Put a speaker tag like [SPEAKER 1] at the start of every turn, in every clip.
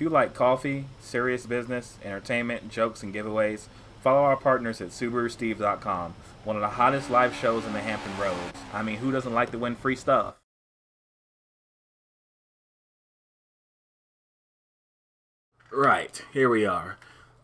[SPEAKER 1] you like coffee, serious business, entertainment, jokes, and giveaways, follow our partners at SubaruSteve.com, one of the hottest live shows in the Hampton Roads. I mean, who doesn't like to win free stuff? Right, here we are.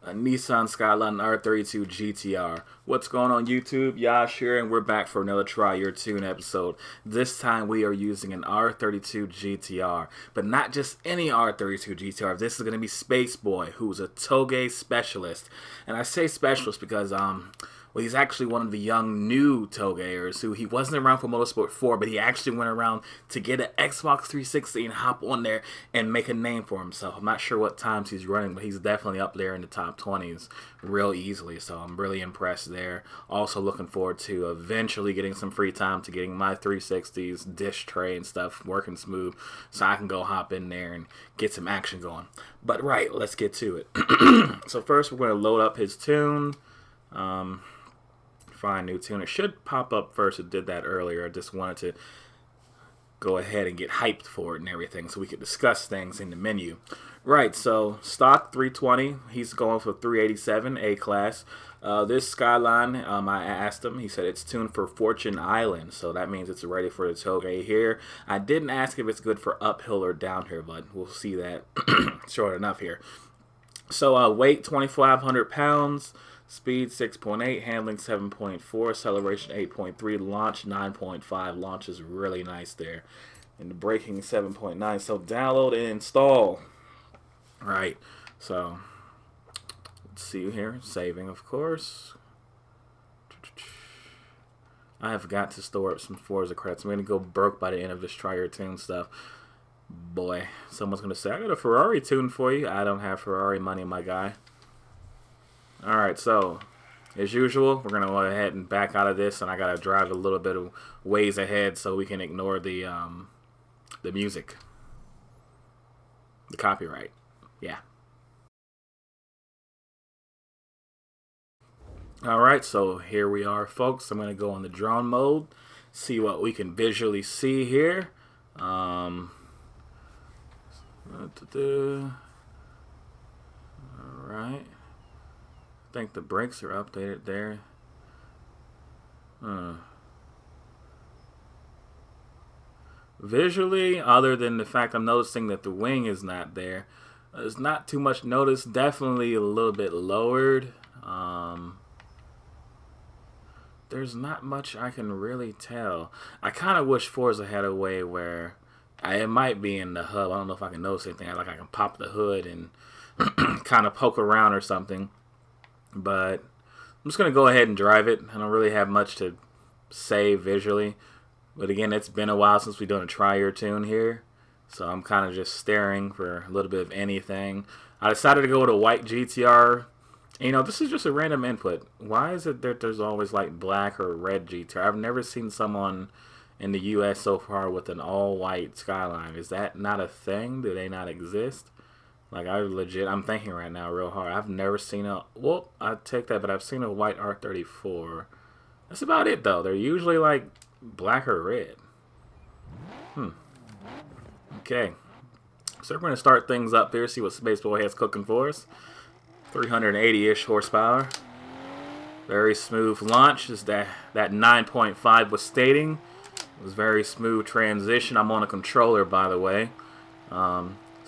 [SPEAKER 1] A Nissan Skyline R32 GTR. What's going on YouTube? Yash here, and we're back for another Try Your Tune episode. This time we are using an R32 GTR, but not just any R32 GTR. This is going to be SpaceBoy, who's a toge specialist. And I say specialist because well, he's actually one of the young new Togayers who he wasn't around for Motorsport 4, but he actually went around to get an Xbox 360 and hop on there and make a name for himself. I'm not sure what times he's running, but he's definitely up there in the top 20s real easily, so I'm really impressed there. Also looking forward to eventually getting some free time to getting my 360s, dish tray and stuff working smooth so I can go hop in there and get some action going. But right, let's get to it. So first we're going to load up his tune. Find new tune. It should pop up first. It did that earlier. I just wanted to go ahead and get hyped for it and everything so we could discuss things in the menu. Right, so stock 320. He's going for 387 A-Class. This Skyline, I asked him. He said it's tuned for Fortune Island, so that means it's ready for the toge here. I didn't ask if it's good for uphill or downhill, but we'll see that short enough here. So weight 2,500 pounds. Speed 6.8, handling 7.4, acceleration 8.3, launch 9.5. Launch is really nice there. And the braking 7.9. So download and install. Right. So let's see here. Saving, of course. I have got to store up some Forza credits. I'm going to go broke by the end of this Try Your Tune stuff. Boy, someone's going to say, I got a Ferrari tune for you. I don't have Ferrari money, my guy. Alright, so, as usual, we're going to go ahead and back out of this, and I got to drive a little bit of ways ahead so we can ignore the music. The copyright. Yeah. Alright, so here we are, folks. I'm going to go on the drone mode, see what we can visually see here. Alright. I think the brakes are updated there. Visually, other than the fact I'm noticing that the wing is not there, there's not too much notice. Definitely a little bit lowered. There's not much I can really tell. I kind of wish Forza had a way where it might be in the hub. I don't know if I can notice anything. Like I can pop the hood and kind of poke around or something. But I'm just going to go ahead and drive it. I don't really have much to say visually. But again, it's been a while since we've done a Try Your Tune here. So I'm kind of just staring for a little bit of anything. I decided to go with a white GTR. You know, this is just a random input. Why is it that there's always like black or red GTR? I've never seen someone in the US so far with an all-white Skyline. Is that not a thing? Do they not exist? Like, I'm thinking right now real hard. I've never seen well, I take that, but I've seen a white R34. That's about it, though. They're usually, like, black or red. Okay. So we're going to start things up here, see what SpaceBoy has cooking for us. 380-ish horsepower. Very smooth launch, as that 9.5 was stating. It was very smooth transition. I'm on a controller, by the way.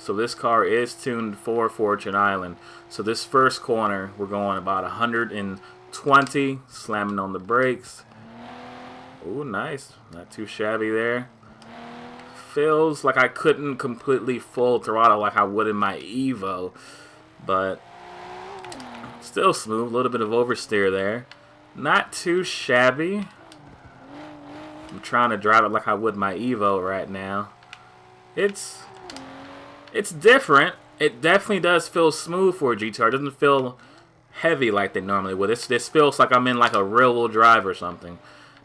[SPEAKER 1] So this car is tuned for Fortune Island. So this first corner, we're going about 120, slamming on the brakes. Ooh, nice. Not too shabby there. Feels like I couldn't completely full throttle like I would in my Evo, but still smooth. A little bit of oversteer there. Not too shabby. I'm trying to drive it like I would my Evo right now. It's different. It definitely does feel smooth for a GTR. It doesn't feel heavy like they normally would. This feels like I'm in like a rear-wheel drive or something.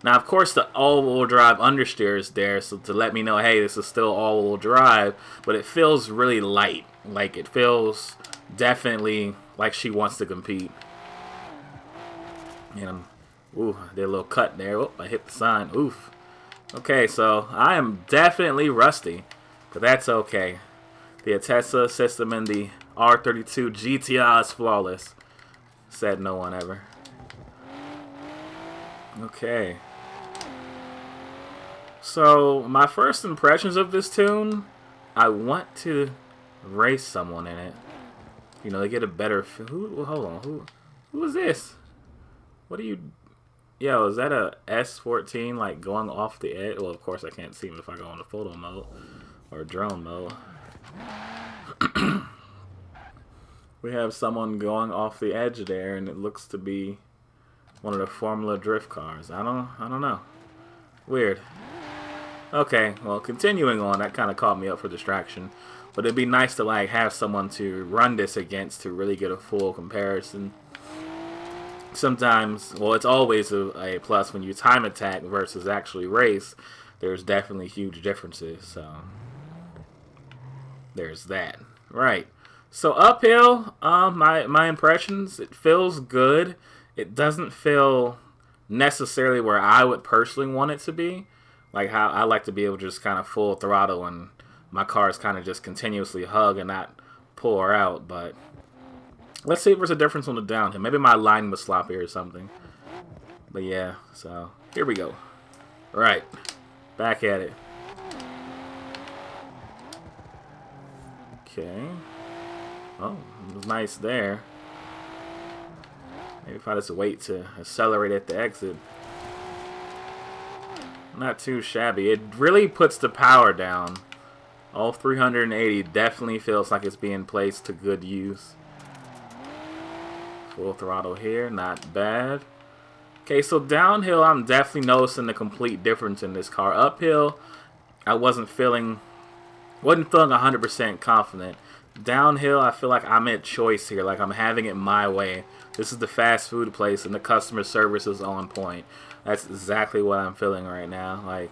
[SPEAKER 1] Now, of course, the all-wheel drive understeer is there, so to let me know, hey, this is still all-wheel drive, but it feels really light. Like, it feels definitely like she wants to compete. And ooh, I did a little cut there. Oh, I hit the sign. Oof. Okay, so I am definitely rusty, but that's okay. The Atessa system in the R32 GTI is flawless. Said no one ever. Okay. So, my first impressions of this tune, I want to race someone in it. You know, they get a better... Hold on. Who is this? What are you... Yo, is that a S14, like, going off the edge? Well, of course I can't see him if I go into photo mode. Or drone mode. We have someone going off the edge there, and it looks to be one of the Formula Drift cars. I don't know. Weird. Okay, well, continuing on, that kind of caught me up for distraction. But it'd be nice to, like, have someone to run this against to really get a full comparison. Sometimes, well, it's always a plus when you time attack versus actually race. There's definitely huge differences, so there's that. Right. So uphill, my impressions, it feels good. It doesn't feel necessarily where I would personally want it to be. Like how I like to be able to just kind of full throttle and my cars kind of just continuously hug and not pull her out. But let's see if there's a difference on the downhill. Maybe my line was sloppy or something. But yeah, so here we go. Right. Back at it. Okay. Oh, it was nice there. Maybe if I just wait to accelerate at the exit. Not too shabby. It really puts the power down. All 380 definitely feels like it's being placed to good use. Full throttle here, not bad. Okay, so downhill, I'm definitely noticing the complete difference in this car. Uphill, I wasn't feeling 100% confident. Downhill, I feel like I'm at choice here, like I'm having it my way. This is the fast food place and the customer service is on point. That's exactly what I'm feeling right now. Like,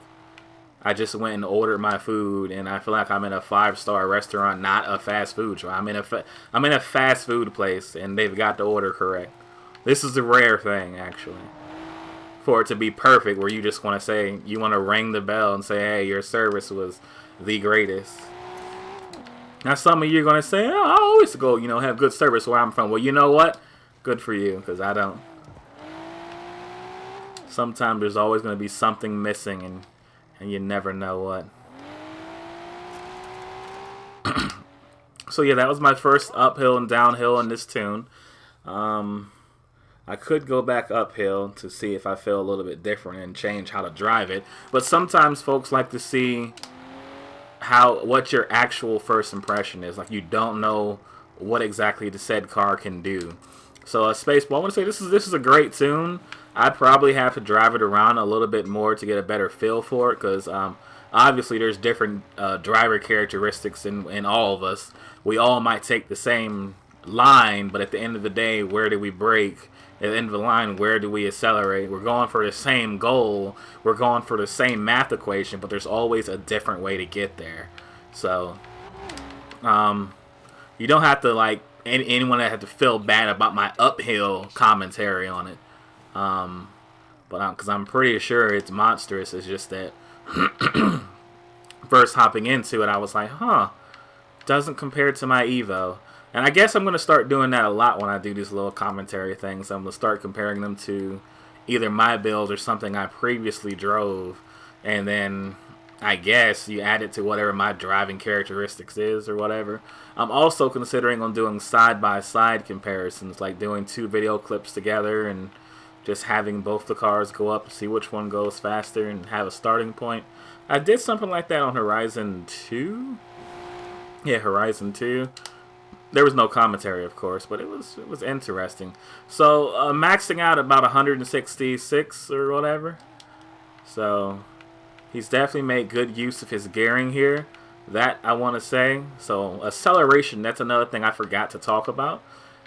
[SPEAKER 1] I just went and ordered my food and I feel like I'm in a 5-star restaurant, not a fast food show. I'm in a fast food place and they've got the order correct. This is a rare thing, actually, for it to be perfect, where you just want to say, you want to ring the bell and say, hey, your service was the greatest. Now, some of you are going to say, oh, I always go, have good service where I'm from. Well, you know what? Good for you, because I don't. Sometimes there's always going to be something missing, and you never know what. So, yeah, that was my first uphill and downhill in this tune. I could go back uphill to see if I feel a little bit different and change how to drive it. But sometimes folks like to see what your actual first impression is. Like, you don't know what exactly the said car can do. So SpaceBoy, I want to say this is a great tune. I'd probably have to drive it around a little bit more to get a better feel for it, because obviously there's different driver characteristics in all of us. We all might take the same line, but at the end of the day, where do we brake? At the end of the line, where do we accelerate? We're going for the same goal. We're going for the same math equation, but there's always a different way to get there. So, you don't have to, like, anyone that had to feel bad about my uphill commentary on it. Because I'm pretty sure it's monstrous. It's just that first hopping into it, I was like, doesn't compare to my Evo. And I guess I'm going to start doing that a lot when I do these little commentary things. I'm going to start comparing them to either my build or something I previously drove. And then I guess you add it to whatever my driving characteristics is or whatever. I'm also considering on doing side-by-side comparisons, like doing 2 video clips together and just having both the cars go up, see which one goes faster, and have a starting point. I did something like that on Horizon 2. Yeah, Horizon 2. There was no commentary, of course, but it was interesting. So, maxing out about 166 or whatever. So, he's definitely made good use of his gearing here. That I want to say. So, acceleration, that's another thing I forgot to talk about.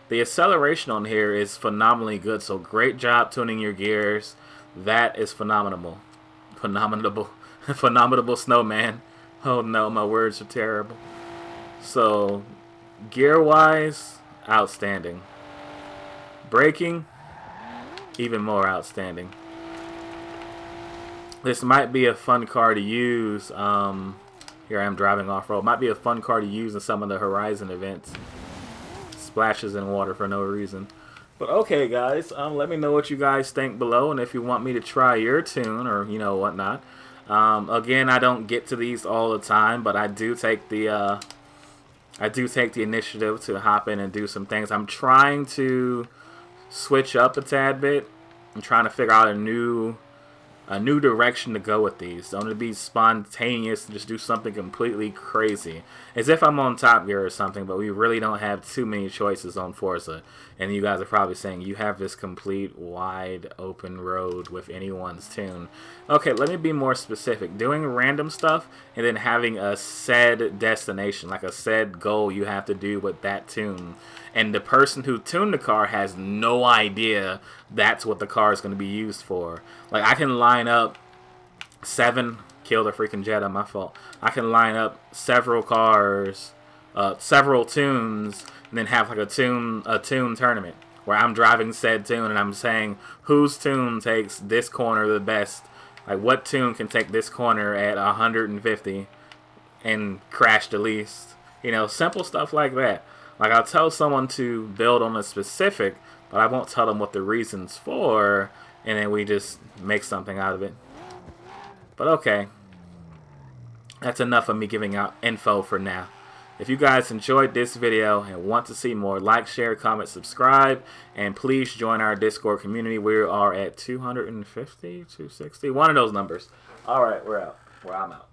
[SPEAKER 1] The acceleration on here is phenomenally good. So, great job tuning your gears. That is phenomenal. Phenomenal snowman. Oh no, my words are terrible. So, gear-wise, outstanding. Braking, even more outstanding. This might be a fun car to use Here I am driving off-road. Might be a fun car to use in some of the Horizon events. Splashes in water for no reason. But okay, guys, let me know what you guys think below, and if you want me to try your tune or, you know, whatnot. Again, I don't get to these all the time, but I do take the initiative to hop in and do some things. I'm trying to switch up a tad bit. I'm trying to figure out a new direction to go with these. Don't to be spontaneous and just do something completely crazy. As if I'm on Top Gear or something, but we really don't have too many choices on Forza. And you guys are probably saying, you have this complete wide open road with anyone's tune. Okay, let me be more specific. Doing random stuff and then having a said destination, like a said goal you have to do with that tune. And the person who tuned the car has no idea that's what the car is going to be used for. Like, I can line up kill the freaking Jetta, my fault. I can line up several cars, several tunes, and then have like a tune tournament where I'm driving said tune and I'm saying whose tune takes this corner the best. Like, what tune can take this corner at 150 and crash the least. You know, simple stuff like that. Like, I'll tell someone to build on a specific, but I won't tell them what the reason's for, and then we just make something out of it. But okay, that's enough of me giving out info for now. If you guys enjoyed this video and want to see more, like, share, comment, subscribe, and please join our Discord community. We are at 250, 260, one of those numbers. All right, we're out. I'm out.